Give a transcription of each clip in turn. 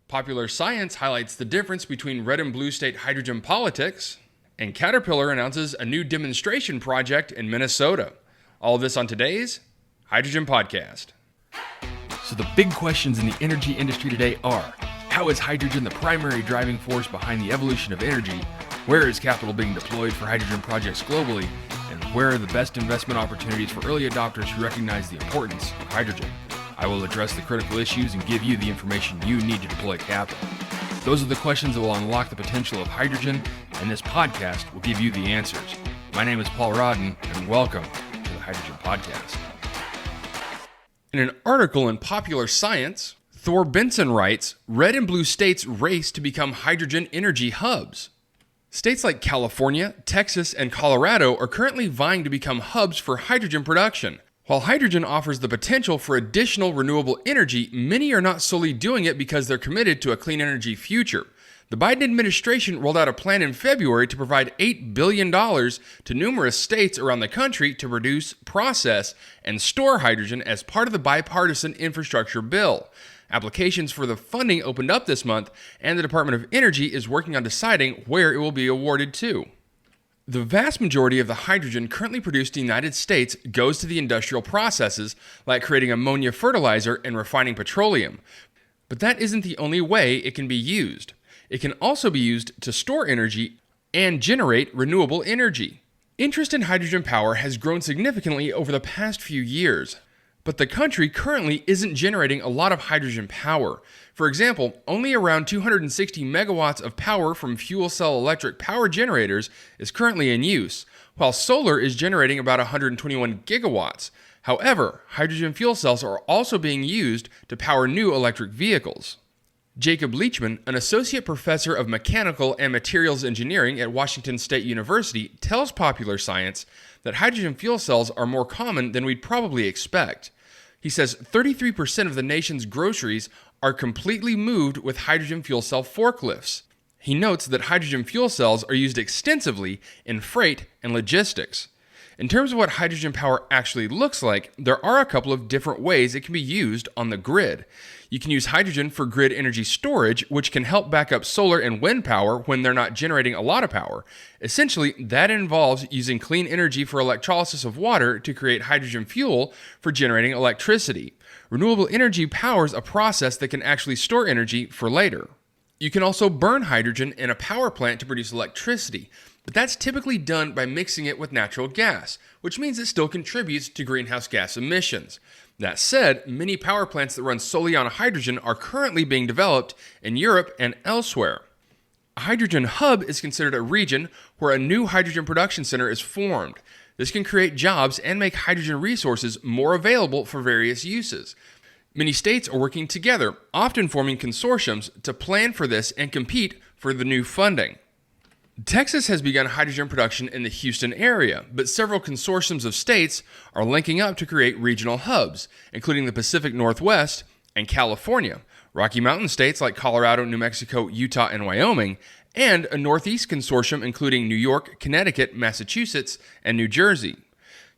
Popular Science highlights the difference between red and blue state hydrogen politics, and Caterpillar announces a new demonstration project in Minnesota. All of this on today's Hydrogen Podcast. So the big questions in the energy industry today are, how is hydrogen the primary driving force behind the evolution of energy? Where is capital being deployed for hydrogen projects globally? And where are the best investment opportunities for early adopters who recognize the importance of hydrogen? I will address the critical issues and give you the information you need to deploy capital. Those are the questions that will unlock the potential of hydrogen, and this podcast will give you the answers. My name is Paul Rodden, and welcome to the Hydrogen Podcast. In an article in Popular Science, Thor Benson writes, red and blue states race to become hydrogen energy hubs. States like California, Texas, and Colorado are currently vying to become hubs for hydrogen production. While hydrogen offers the potential for additional renewable energy, many are not solely doing it because they're committed to a clean energy future. The Biden administration rolled out a plan in February to provide $8 billion to numerous states around the country to produce, process, and store hydrogen as part of the bipartisan infrastructure bill. Applications for the funding opened up this month, and the Department of Energy is working on deciding where it will be awarded to. The vast majority of the hydrogen currently produced in the United States goes to the industrial processes, like creating ammonia fertilizer and refining petroleum. But that isn't the only way it can be used. It can also be used to store energy and generate renewable energy. Interest in hydrogen power has grown significantly over the past few years, but the country currently isn't generating a lot of hydrogen power. For example, only around 260 megawatts of power from fuel cell electric power generators is currently in use, while solar is generating about 121 gigawatts. However, hydrogen fuel cells are also being used to power new electric vehicles. Jacob Leachman, an associate professor of mechanical and materials engineering at Washington State University, tells Popular Science that hydrogen fuel cells are more common than we'd probably expect. He says 33% of the nation's groceries are completely moved with hydrogen fuel cell forklifts. He notes that hydrogen fuel cells are used extensively in freight and logistics. In terms of what hydrogen power actually looks like, there are a couple of different ways it can be used on the grid. You can use hydrogen for grid energy storage, which can help back up solar and wind power when they're not generating a lot of power. Essentially, that involves using clean energy for electrolysis of water to create hydrogen fuel for generating electricity. Renewable energy powers a process that can actually store energy for later. You can also burn hydrogen in a power plant to produce electricity, but that's typically done by mixing it with natural gas, which means it still contributes to greenhouse gas emissions. That said, many power plants that run solely on hydrogen are currently being developed in Europe and elsewhere. A hydrogen hub is considered a region where a new hydrogen production center is formed. This can create jobs and make hydrogen resources more available for various uses. Many states are working together, often forming consortiums, to plan for this and compete for the new funding. Texas has begun hydrogen production in the Houston area, but several consortiums of states are linking up to create regional hubs, including the Pacific Northwest and California, Rocky Mountain states like Colorado, New Mexico, Utah, and Wyoming, and a Northeast consortium including New York, Connecticut, Massachusetts, and New Jersey.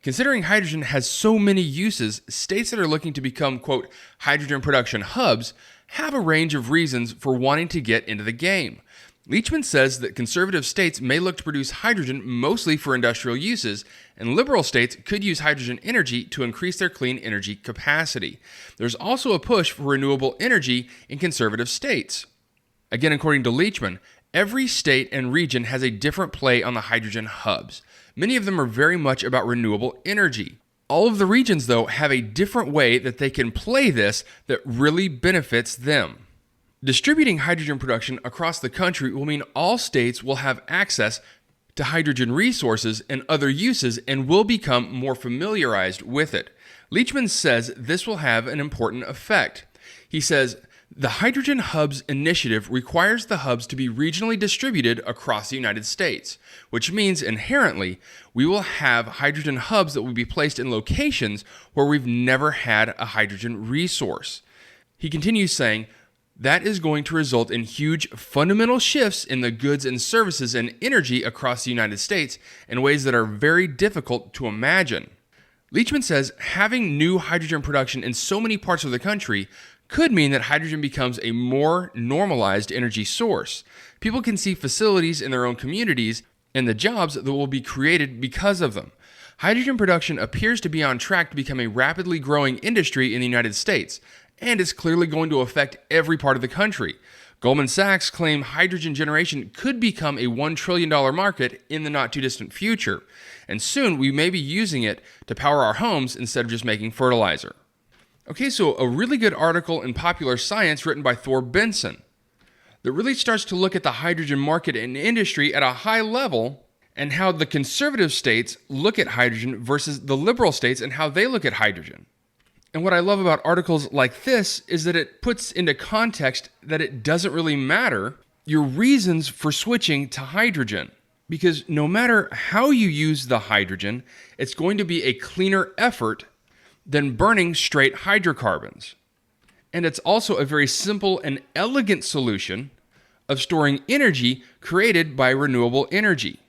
Considering hydrogen has so many uses, states that are looking to become, quote, hydrogen production hubs have a range of reasons for wanting to get into the game. Leachman says that conservative states may look to produce hydrogen mostly for industrial uses, and liberal states could use hydrogen energy to increase their clean energy capacity. There's also a push for renewable energy in conservative states. Again, according to Leachman, every state and region has a different play on the hydrogen hubs. Many of them are very much about renewable energy. All of the regions, though, have a different way that they can play this that really benefits them. Distributing hydrogen production across the country will mean all states will have access to hydrogen resources and other uses and will become more familiarized with it. Leachman says this will have an important effect. He says, the Hydrogen Hubs initiative requires the hubs to be regionally distributed across the United States, which means inherently we will have hydrogen hubs that will be placed in locations where we've never had a hydrogen resource. He continues saying, that is going to result in huge fundamental shifts in the goods and services and energy across the United States in ways that are very difficult to imagine. Leachman says having new hydrogen production in so many parts of the country could mean that hydrogen becomes a more normalized energy source. People can see facilities in their own communities and the jobs that will be created because of them. Hydrogen production appears to be on track to become a rapidly growing industry in the United States, and is clearly going to affect every part of the country. Goldman Sachs claim hydrogen generation could become a $1 trillion market in the not-too-distant future, and soon we may be using it to power our homes instead of just making fertilizer. Okay, so a really good article in Popular Science written by Thor Benson that really starts to look at the hydrogen market and industry at a high level and how the conservative states look at hydrogen versus the liberal states and how they look at hydrogen. And what I love about articles like this is that it puts into context that it doesn't really matter your reasons for switching to hydrogen. Because no matter how you use the hydrogen, it's going to be a cleaner effort than burning straight hydrocarbons. And it's also a very simple and elegant solution of storing energy created by renewable energy.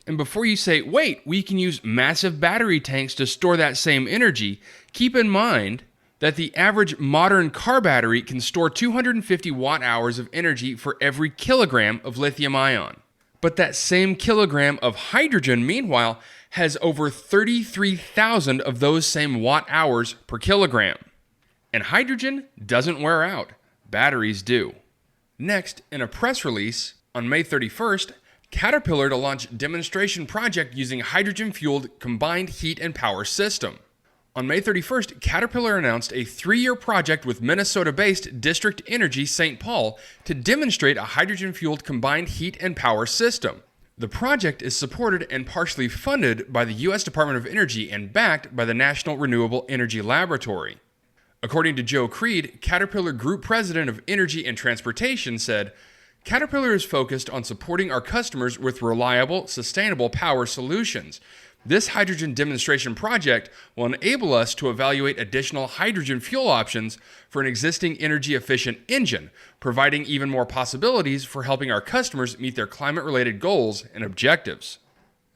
And before you say, wait, we can use massive battery tanks to store that same energy, keep in mind that the average modern car battery can store 250 watt-hours of energy for every kilogram of lithium ion. But that same kilogram of hydrogen, meanwhile, has over 33,000 of those same watt-hours per kilogram. And hydrogen doesn't wear out. Batteries do. Next, in a press release on May 31st, Caterpillar to launch demonstration project using hydrogen-fueled combined heat and power system. On May 31st, Caterpillar announced a 3-year project with Minnesota-based District Energy St. Paul to demonstrate a hydrogen-fueled combined heat and power system. The project is supported and partially funded by the U.S. Department of Energy and backed by the National Renewable Energy Laboratory. According to Joe Creed, Caterpillar Group President of Energy and Transportation, said, Caterpillar is focused on supporting our customers with reliable, sustainable power solutions. This hydrogen demonstration project will enable us to evaluate additional hydrogen fuel options for an existing energy-efficient engine, providing even more possibilities for helping our customers meet their climate-related goals and objectives.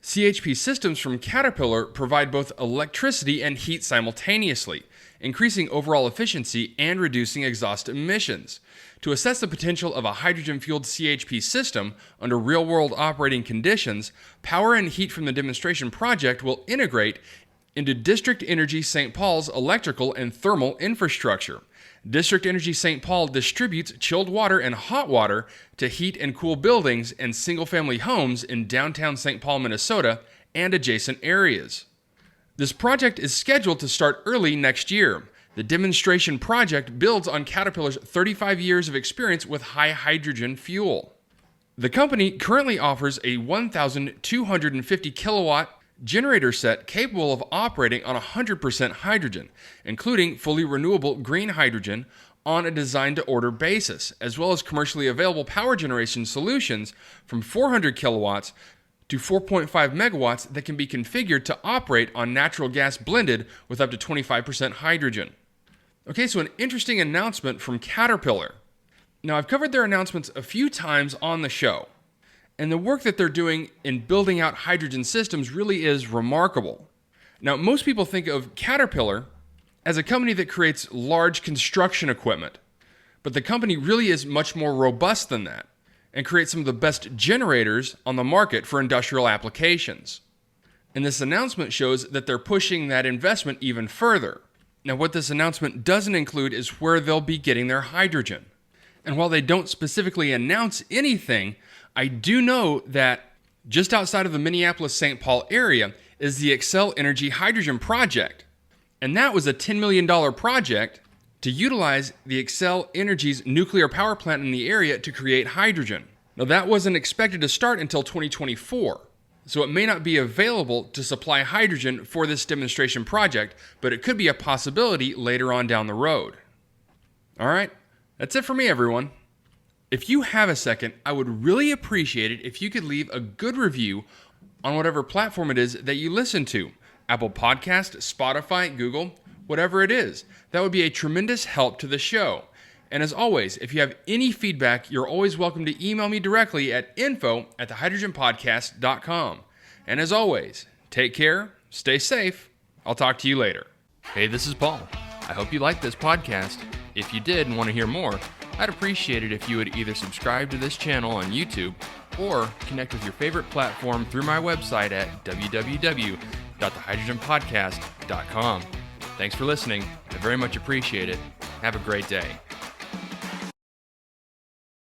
CHP systems from Caterpillar provide both electricity and heat simultaneously, increasing overall efficiency and reducing exhaust emissions. To assess the potential of a hydrogen-fueled CHP system under real-world operating conditions, power and heat from the demonstration project will integrate into District Energy St. Paul's electrical and thermal infrastructure. District Energy St. Paul distributes chilled water and hot water to heat and cool buildings and single-family homes in downtown St. Paul, Minnesota, and adjacent areas. This project is scheduled to start early next year. The demonstration project builds on Caterpillar's 35 years of experience with high hydrogen fuel. The company currently offers a 1,250 kilowatt generator set capable of operating on 100% hydrogen, including fully renewable green hydrogen on a design-to-order basis, as well as commercially available power generation solutions from 400 kilowatts to 4.5 megawatts that can be configured to operate on natural gas blended with up to 25% hydrogen. Okay, so an interesting announcement from Caterpillar. Now, I've covered their announcements a few times on the show, and the work that they're doing in building out hydrogen systems really is remarkable. Now, most people think of Caterpillar as a company that creates large construction equipment, but the company really is much more robust than that and creates some of the best generators on the market for industrial applications. And this announcement shows that they're pushing that investment even further. Now, what this announcement doesn't include is where they'll be getting their hydrogen. And while they don't specifically announce anything, I do know that just outside of the Minneapolis-St. Paul area is the Xcel Energy Hydrogen Project. And that was a $10 million project to utilize the Xcel Energy's nuclear power plant in the area to create hydrogen. Now, that wasn't expected to start until 2024. So it may not be available to supply hydrogen for this demonstration project, but it could be a possibility later on down the road. All right, that's it for me, everyone. If you have a second, I would really appreciate it if you could leave a good review on whatever platform it is that you listen to. Apple Podcast, Spotify, Google, whatever it is. That would be a tremendous help to the show. And as always, if you have any feedback, you're always welcome to email me directly at info@thehydrogenpodcast.com. And as always, take care, stay safe. I'll talk to you later. Hey, this is Paul. I hope you like this podcast. If you did and want to hear more, I'd appreciate it if you would either subscribe to this channel on YouTube or connect with your favorite platform through my website at www.thehydrogenpodcast.com. Thanks for listening. I very much appreciate it. Have a great day.